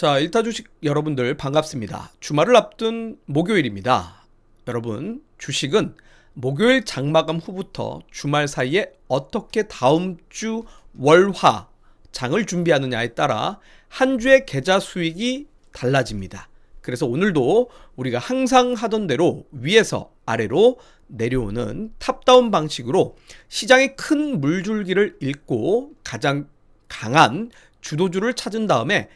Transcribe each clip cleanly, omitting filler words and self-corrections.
자, 일타 주식 여러분들 반갑습니다. 주말을 앞둔 목요일입니다. 여러분, 주식은 목요일 장마감 후부터 주말 사이에 어떻게 다음 주 월화 장을 준비하느냐에 따라 한 주의 계좌 수익이 달라집니다. 그래서 오늘도 우리가 항상 하던 대로 위에서 아래로 내려오는 탑다운 방식으로 시장의 큰 물줄기를 읽고 가장 강한 주도주를 찾은 다음에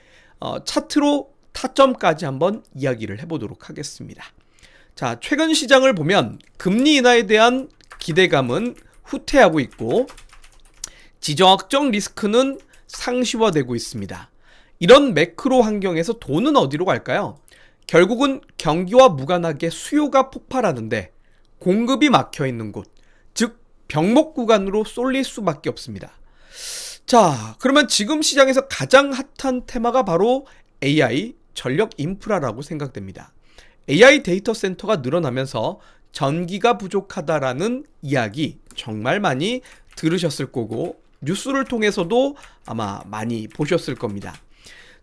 차트로 타점까지 한번 이야기를 해보도록 하겠습니다. 자, 최근 시장을 보면 금리 인하에 대한 기대감은 후퇴하고 있고 지정학적 리스크는 상시화되고 있습니다. 이런 매크로 환경에서 돈은 어디로 갈까요? 결국은 경기와 무관하게 수요가 폭발하는데 공급이 막혀있는 곳, 즉 병목 구간으로 쏠릴 수밖에 없습니다. 자, 그러면 지금 시장에서 가장 핫한 테마가 바로 AI, 전력 인프라라고 생각됩니다. AI 데이터 센터가 늘어나면서 전기가 부족하다라는 이야기 정말 많이 들으셨을 거고 뉴스를 통해서도 아마 많이 보셨을 겁니다.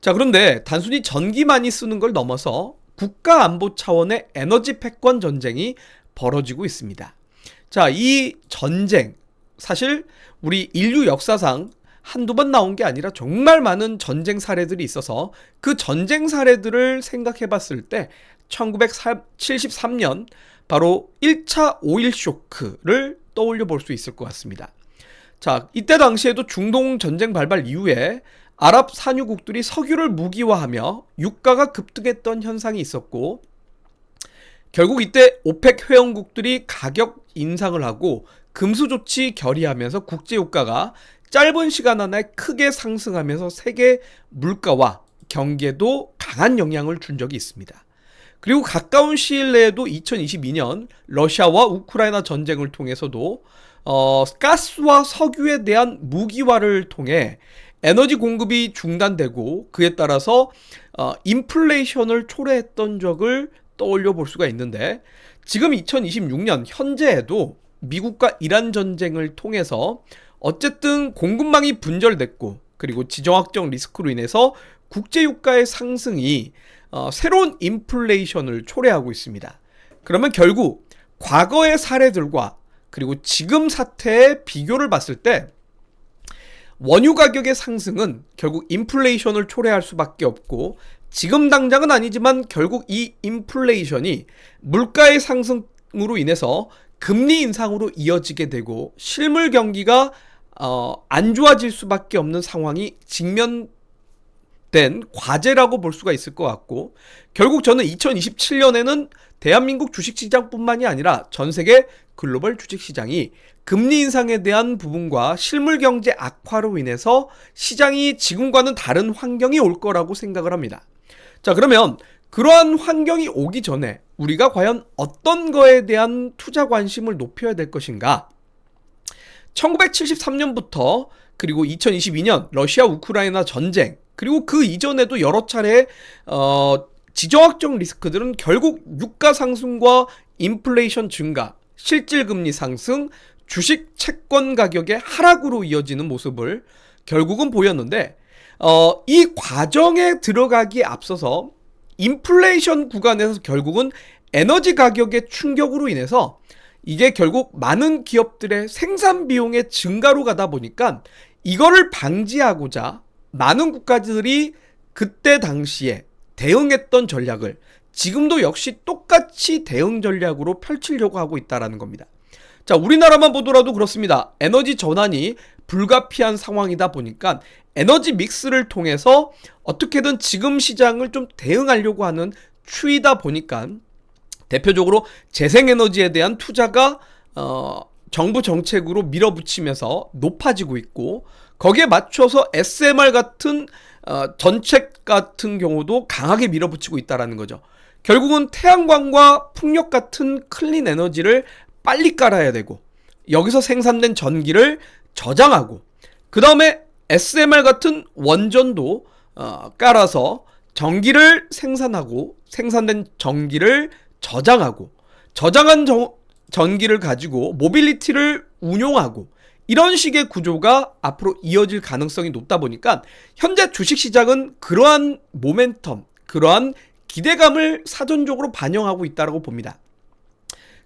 자, 그런데 단순히 전기만이 쓰는 걸 넘어서 국가 안보 차원의 에너지 패권 전쟁이 벌어지고 있습니다. 자, 이 전쟁 사실 우리 인류 역사상 한두 번 나온 게 아니라 정말 많은 전쟁 사례들이 있어서 그 전쟁 사례들을 생각해 봤을 때 1973년 바로 1차 오일 쇼크를 떠올려 볼 수 있을 것 같습니다. 자, 이때 당시에도 중동 전쟁 발발 이후에 아랍 산유국들이 석유를 무기화하며 유가가 급등했던 현상이 있었고 결국 이때 오펙 회원국들이 가격 인상을 하고 금수 조치 결의하면서 국제유가가 짧은 시간 안에 크게 상승하면서 세계 물가와 경기에도 강한 영향을 준 적이 있습니다. 그리고 가까운 시일 내에도 2022년 러시아와 우크라이나 전쟁을 통해서도 가스와 석유에 대한 무기화를 통해 에너지 공급이 중단되고 그에 따라서 인플레이션을 초래했던 적을 떠올려 볼 수가 있는데 지금 2026년 현재에도 미국과 이란 전쟁을 통해서 어쨌든 공급망이 분절됐고 그리고 지정학적 리스크로 인해서 국제유가의 상승이 새로운 인플레이션을 초래하고 있습니다. 그러면 결국 과거의 사례들과 그리고 지금 사태의 비교를 봤을 때 원유 가격의 상승은 결국 인플레이션을 초래할 수밖에 없고 지금 당장은 아니지만 결국 이 인플레이션이 물가의 상승으로 인해서 금리 인상으로 이어지게 되고 실물 경기가 안 좋아질 수밖에 없는 상황이 직면된 과제라고 볼 수가 있을 것 같고 결국 저는 2027년에는 대한민국 주식시장뿐만이 아니라 전 세계 글로벌 주식시장이 금리 인상에 대한 부분과 실물 경제 악화로 인해서 시장이 지금과는 다른 환경이 올 거라고 생각을 합니다. 자, 그러면 그러한 환경이 오기 전에 우리가 과연 어떤 거에 대한 투자 관심을 높여야 될 것인가? 1973년부터 그리고 2022년 러시아 우크라이나 전쟁 그리고 그 이전에도 여러 차례 지정학적 리스크들은 결국 유가 상승과 인플레이션 증가, 실질금리 상승, 주식 채권 가격의 하락으로 이어지는 모습을 결국은 보였는데 이 과정에 들어가기에 앞서서 인플레이션 구간에서 결국은 에너지 가격의 충격으로 인해서 이게 결국 많은 기업들의 생산 비용의 증가로 가다 보니까 이거를 방지하고자 많은 국가들이 그때 당시에 대응했던 전략을 지금도 역시 똑같이 대응 전략으로 펼치려고 하고 있다는 겁니다. 자, 우리나라만 보더라도 그렇습니다. 에너지 전환이 불가피한 상황이다 보니까 에너지 믹스를 통해서 어떻게든 지금 시장을 좀 대응하려고 하는 추이다 보니까 대표적으로 재생에너지에 대한 투자가 정부 정책으로 밀어붙이면서 높아지고 있고 거기에 맞춰서 SMR 같은 정책 같은 경우도 강하게 밀어붙이고 있다는 거죠. 결국은 태양광과 풍력 같은 클린 에너지를 빨리 깔아야 되고 여기서 생산된 전기를 저장하고 그 다음에 SMR 같은 원전도 깔아서 전기를 생산하고 생산된 전기를 저장하고 저장한 전기를 가지고 모빌리티를 운용하고 이런 식의 구조가 앞으로 이어질 가능성이 높다 보니까 현재 주식시장은 그러한 모멘텀, 그러한 기대감을 사전적으로 반영하고 있다고 봅니다.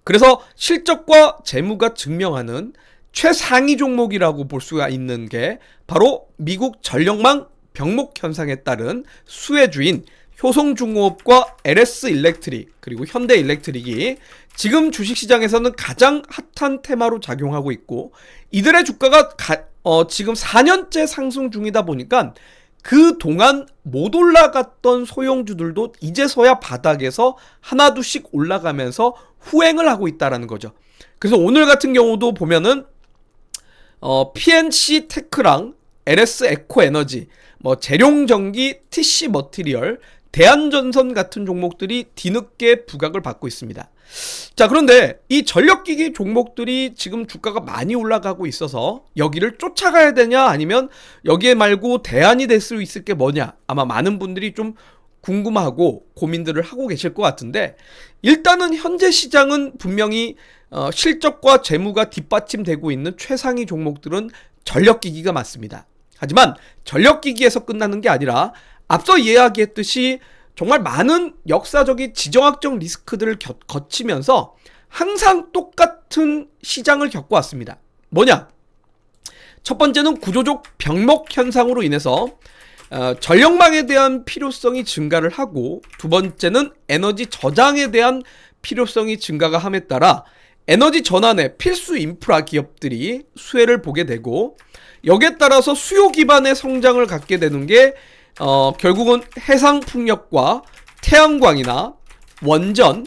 그래서 실적과 재무가 증명하는 최상위 종목이라고 볼 수가 있는 게 바로 미국 전력망 병목 현상에 따른 수혜주인 효성중공업과 LS일렉트릭 그리고 현대일렉트릭이 지금 주식시장에서는 가장 핫한 테마로 작용하고 있고, 이들의 주가가 지금 4년째 상승 중이다 보니까 그동안 못 올라갔던 소형주들도 이제서야 바닥에서 하나둘씩 올라가면서 후행을 하고 있다는 거죠. 그래서 오늘 같은 경우도 보면은 PNC 테크랑 LS 에코에너지, 재룡전기, TC 머티리얼, 대한전선 같은 종목들이 뒤늦게 부각을 받고 있습니다. 자, 그런데 이 전력기기 종목들이 지금 주가가 많이 올라가고 있어서 여기를 쫓아가야 되냐, 아니면 여기에 말고 대안이 될 수 있을 게 뭐냐, 아마 많은 분들이 좀 궁금하고 고민들을 하고 계실 것 같은데, 일단은 현재 시장은 분명히 실적과 재무가 뒷받침되고 있는 최상위 종목들은 전력기기가 맞습니다. 하지만 전력기기에서 끝나는 게 아니라 앞서 이야기했듯이 정말 많은 역사적인 지정학적 리스크들을 거치면서 항상 똑같은 시장을 겪어왔습니다. 뭐냐? 첫 번째는 구조적 병목 현상으로 인해서 전력망에 대한 필요성이 증가를 하고, 두 번째는 에너지 저장에 대한 필요성이 증가가 함에 따라 에너지 전환의 필수 인프라 기업들이 수혜를 보게 되고, 여기에 따라서 수요 기반의 성장을 갖게 되는 게 결국은 해상풍력과 태양광이나 원전,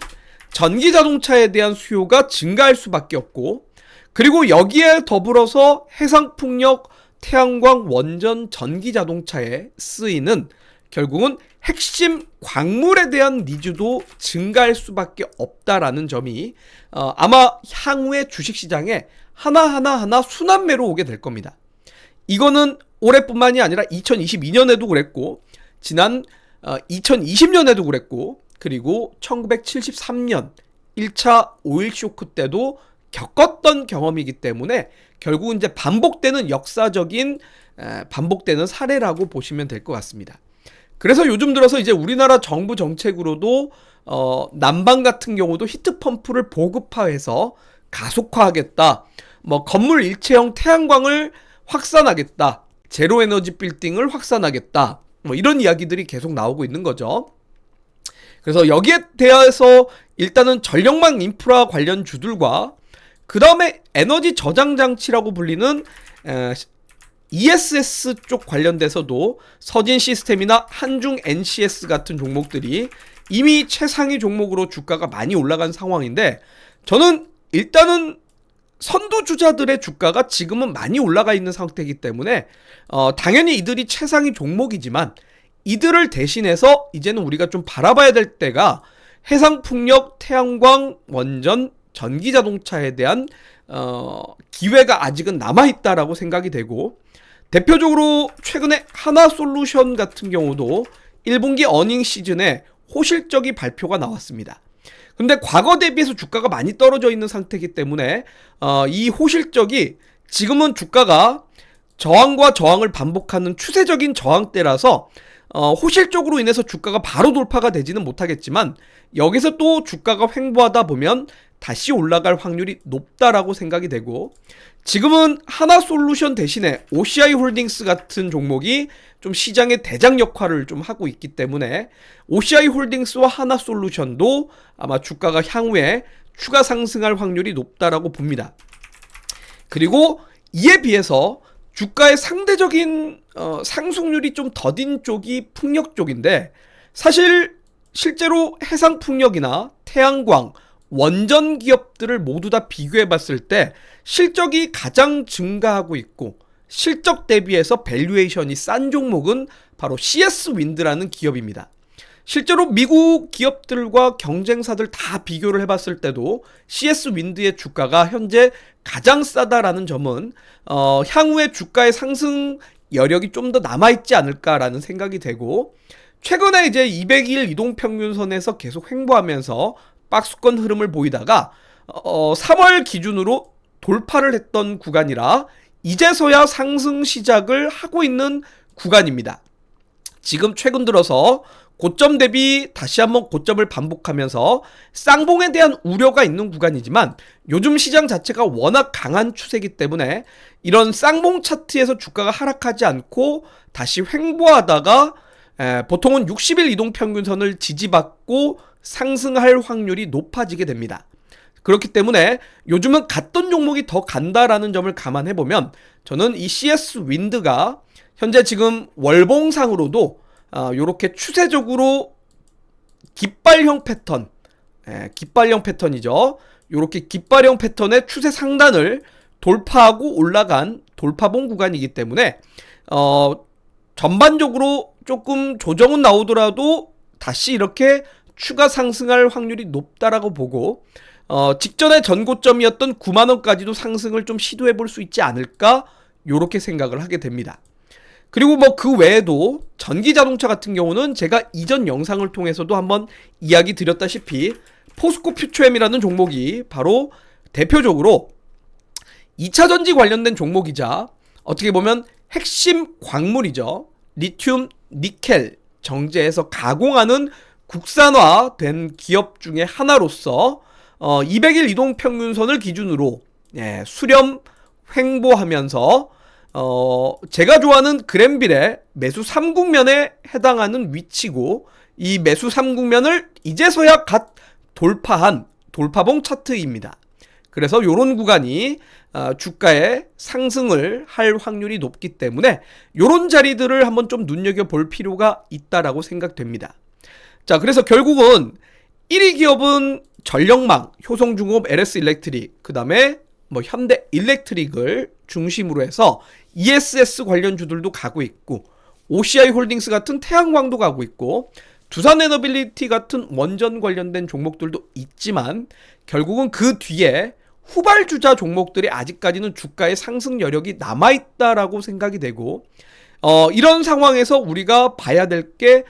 전기자동차에 대한 수요가 증가할 수밖에 없고, 그리고 여기에 더불어서 해상풍력, 태양광, 원전, 전기자동차에 쓰이는 결국은 핵심 광물에 대한 니즈도 증가할 수밖에 없다라는 점이 아마 향후에 주식시장에 하나하나 순환매로 오게 될 겁니다. 이거는 올해뿐만이 아니라 2022년에도 그랬고, 지난 2020년에도 그랬고, 그리고 1973년 1차 오일 쇼크 때도 겪었던 경험이기 때문에 결국은 이제 반복되는 역사적인 반복되는 사례라고 보시면 될 것 같습니다. 그래서 요즘 들어서 이제 우리나라 정부 정책으로도 난방 같은 경우도 히트펌프를 보급화해서 가속화하겠다, 건물 일체형 태양광을 확산하겠다, 제로에너지 빌딩을 확산하겠다, 이런 이야기들이 계속 나오고 있는 거죠. 그래서 여기에 대해서 일단은 전력망 인프라 관련 주들과 그 다음에 에너지 저장 장치라고 불리는 ESS 쪽 관련돼서도 서진 시스템이나 한중 NCS 같은 종목들이 이미 최상위 종목으로 주가가 많이 올라간 상황인데, 저는 일단은 선두주자들의 주가가 지금은 많이 올라가 있는 상태이기 때문에 당연히 이들이 최상위 종목이지만, 이들을 대신해서 이제는 우리가 좀 바라봐야 될 때가 해상풍력, 태양광, 원전, 전기자동차에 대한 기회가 아직은 남아있다라고 생각이 되고, 대표적으로 최근에 하나솔루션 같은 경우도 1분기 어닝 시즌에 호실적이 발표가 나왔습니다. 근데 과거 대비해서 주가가 많이 떨어져 있는 상태이기 때문에 이 호실적이 지금은 주가가 저항과 저항을 반복하는 추세적인 저항대라서 호실적으로 인해서 주가가 바로 돌파가 되지는 못하겠지만, 여기서 또 주가가 횡보하다 보면 다시 올라갈 확률이 높다라고 생각이 되고, 지금은 하나솔루션 대신에 OCI 홀딩스 같은 종목이 좀 시장의 대장 역할을 좀 하고 있기 때문에 OCI 홀딩스와 하나솔루션도 아마 주가가 향후에 추가 상승할 확률이 높다라고 봅니다. 그리고 이에 비해서 주가의 상대적인 상승률이 좀 더딘 쪽이 풍력 쪽인데, 사실 실제로 해상풍력이나 태양광, 원전 기업들을 모두 다 비교해 봤을 때 실적이 가장 증가하고 있고, 실적 대비해서 밸류에이션이 싼 종목은 바로 CS 윈드라는 기업입니다. 실제로 미국 기업들과 경쟁사들 다 비교를 해봤을 때도 CS 윈드의 주가가 현재 가장 싸다라는 점은 향후에 주가의 상승 여력이 좀 더 남아있지 않을까라는 생각이 되고, 최근에 이제 200일 이동평균선에서 계속 횡보하면서 박스권 흐름을 보이다가 3월 기준으로 돌파를 했던 구간이라 이제서야 상승 시작을 하고 있는 구간입니다. 지금 최근 들어서 고점 대비 다시 한번 고점을 반복하면서 쌍봉에 대한 우려가 있는 구간이지만 요즘 시장 자체가 워낙 강한 추세이기 때문에 이런 쌍봉 차트에서 주가가 하락하지 않고 다시 횡보하다가 보통은 60일 이동평균선을 지지받고 상승할 확률이 높아지게 됩니다. 그렇기 때문에 요즘은 갔던 종목이 더 간다라는 점을 감안해보면 저는 이 CS 윈드가 현재 지금 월봉상으로도 요렇게 추세적으로 깃발형 패턴, 깃발형 패턴이죠. 요렇게 깃발형 패턴의 추세 상단을 돌파하고 올라간 돌파봉 구간이기 때문에 전반적으로 조금 조정은 나오더라도 다시 이렇게 추가 상승할 확률이 높다라고 보고 직전에 전고점이었던 9만원까지도 상승을 좀 시도해 볼 수 있지 않을까 요렇게 생각을 하게 됩니다. 그리고 뭐 그 외에도 전기자동차 같은 경우는 제가 이전 영상을 통해서도 한번 이야기 드렸다시피 포스코 퓨처엠이라는 종목이 바로 대표적으로 2차전지 관련된 종목이자 어떻게 보면 핵심 광물이죠. 리튬, 니켈, 정제해서 가공하는 국산화된 기업 중에 하나로서 200일 이동평균선을 기준으로 수렴 횡보하면서 제가 좋아하는 그랜빌의 매수 3국면에 해당하는 위치고 이 매수 3국면을 이제서야 갓 돌파한 돌파봉 차트입니다. 그래서 이런 구간이 주가의 상승을 할 확률이 높기 때문에 이런 자리들을 한번 좀 눈여겨볼 필요가 있다라고 생각됩니다. 자, 그래서 결국은 1위 기업은 전력망, 효성중공업, LS일렉트릭, 그 다음에 뭐 현대일렉트릭을 중심으로 해서 ESS 관련 주들도 가고 있고 OCI홀딩스 같은 태양광도 가고 있고 두산에너빌리티 같은 원전 관련된 종목들도 있지만 결국은 그 뒤에 후발주자 종목들이 아직까지는 주가의 상승 여력이 남아있다라고 생각이 되고 이런 상황에서 우리가 봐야 될 게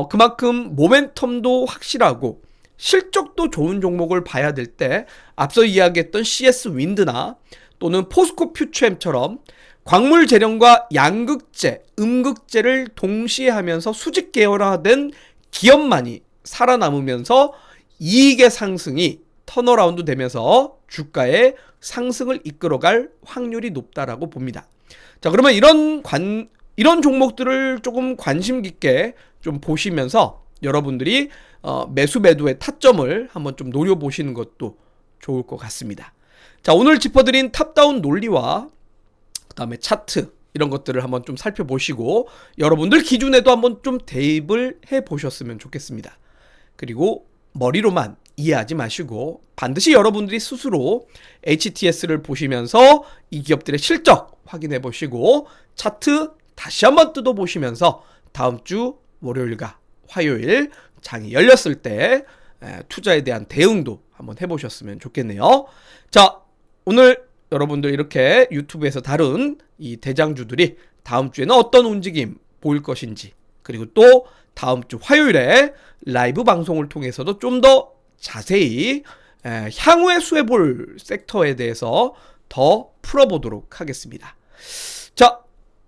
그만큼 모멘텀도 확실하고 실적도 좋은 종목을 봐야 될 때 앞서 이야기했던 CS 윈드나 또는 포스코 퓨처엠처럼 광물 재련과 양극재, 음극재를 동시에 하면서 수직 계열화된 기업만이 살아남으면서 이익의 상승이 턴어라운드 되면서 주가의 상승을 이끌어갈 확률이 높다라고 봅니다. 자, 그러면 이런 종목들을 조금 관심 깊게 좀 보시면서 여러분들이 매수 매도의 타점을 한번 좀 노려보시는 것도 좋을 것 같습니다. 자, 오늘 짚어드린 탑다운 논리와 그 다음에 차트 이런 것들을 한번 좀 살펴보시고 여러분들 기준에도 한번 좀 대입을 해보셨으면 좋겠습니다. 그리고 머리로만 이해하지 마시고 반드시 여러분들이 스스로 HTS를 보시면서 이 기업들의 실적 확인해 보시고 차트 다시 한번 뜯어 보시면서 다음 주 월요일과 화요일 장이 열렸을 때 투자에 대한 대응도 한번 해보셨으면 좋겠네요. 자, 오늘 여러분들 이렇게 유튜브에서 다룬 이 대장주들이 다음 주에는 어떤 움직임 보일 것인지 그리고 또 다음 주 화요일에 라이브 방송을 통해서도 좀 더 자세히 향후에 수혜볼 섹터에 대해서 더 풀어보도록 하겠습니다. 자,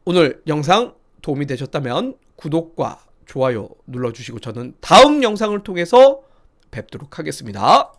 오늘 영상 도움이 되셨다면 구독과 좋아요 눌러주시고 저는 다음 영상을 통해서 뵙도록 하겠습니다.